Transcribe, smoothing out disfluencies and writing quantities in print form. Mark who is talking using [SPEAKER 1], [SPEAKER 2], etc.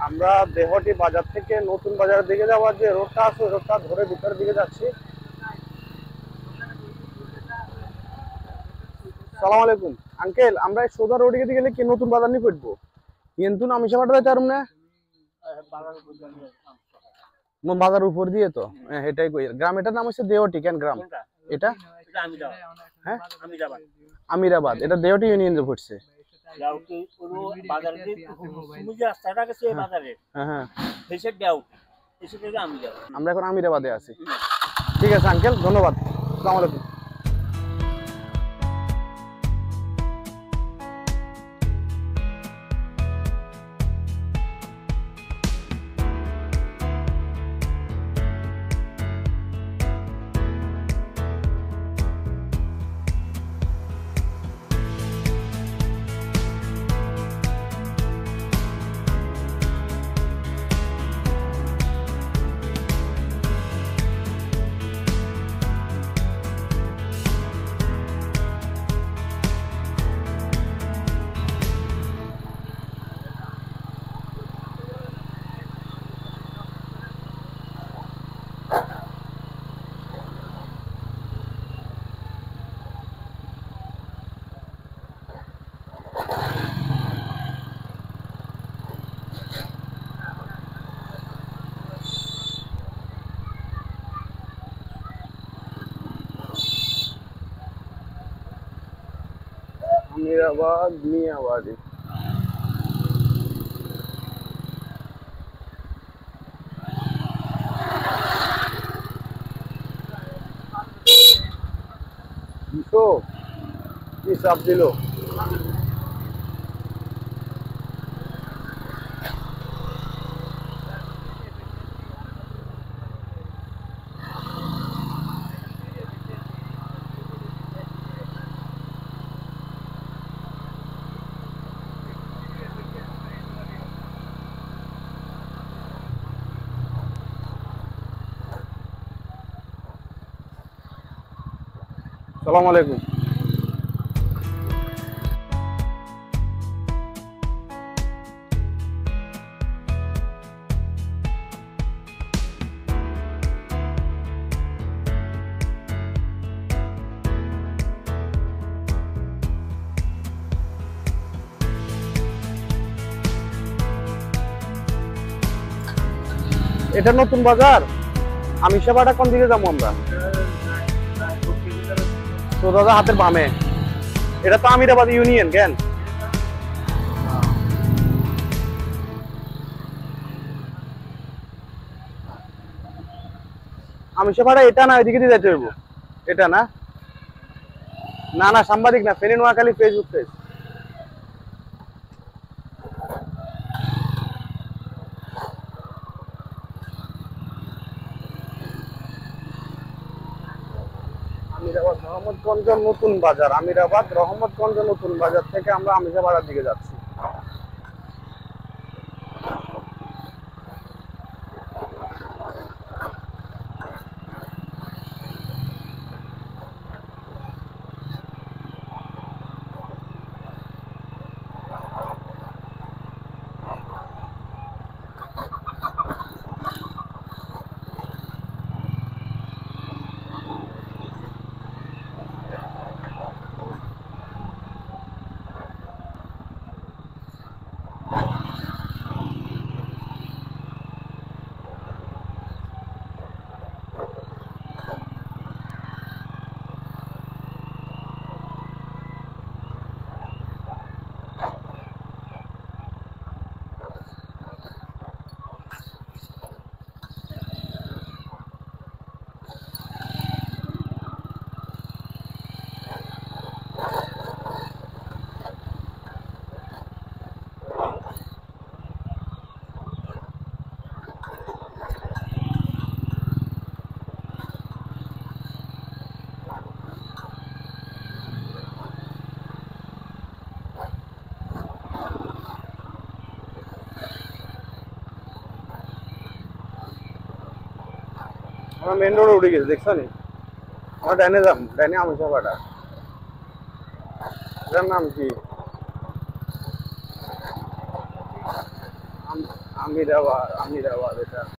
[SPEAKER 1] আমরা দেহটি বাজার থেকে নতুন বাজারের দিকে যাওয়ার যে রোডটা আছে ওই রোডটা ধরে ভিতরের দিকে যাচ্ছি। সালাম আলাইকুম আঙ্কেল, আমরা এই সোজা রোডে দিকে গেলে কি নতুন বাজার নিয়ে পড়বো? কিন্তু আমি সেবাটা যাইতে পারবো না। বাজার উপর দিয়ে তো এটাই কই। গ্রাম এটার নাম হচ্ছে দেহটি। কেন গ্রাম এটা? হ্যাঁ, আমিরাবাদ। এটা দেহটি ইউনিয়নে পড়ছে। আমরা এখন আমিরাবাদে আছি। ঠিক আছে আঙ্কেল, ধন্যবাদ। আসসালামু আলাইকুম। আমিরাবাদ মিয়াবাড়ি। কি চাপ দিল? সালাম আলাইকুম। এটা নতুন বাজার। আমি সেবাটা কোন দিকে যাবো আমরা? তো দাদা হাতের বামে। এটা তো আমিরাবাদ ইউনিয়ন। কেন আমি সেবাটা এটা না ওইদিকে দিয়ে যেতে হইব? এটা না, না না সাংবাদিক না, ফেনী নোয়াখালী ফেসবুক পেজ। আমিরাবাদ রহমতগঞ্জ নতুন বাজার। আমিরাবাদ রহমতগঞ্জ নতুন বাজার থেকে আমরা আমিরাবাদের দিকে যাচ্ছি। আমরা মেন রোডে উঠে গেছি, দেখছো নি? আমরা ডাইনে যাম, ডাইনে আমিরাবাদ। এটার নাম কি? আমিরাবাদ, আমিরাবাদ এটা।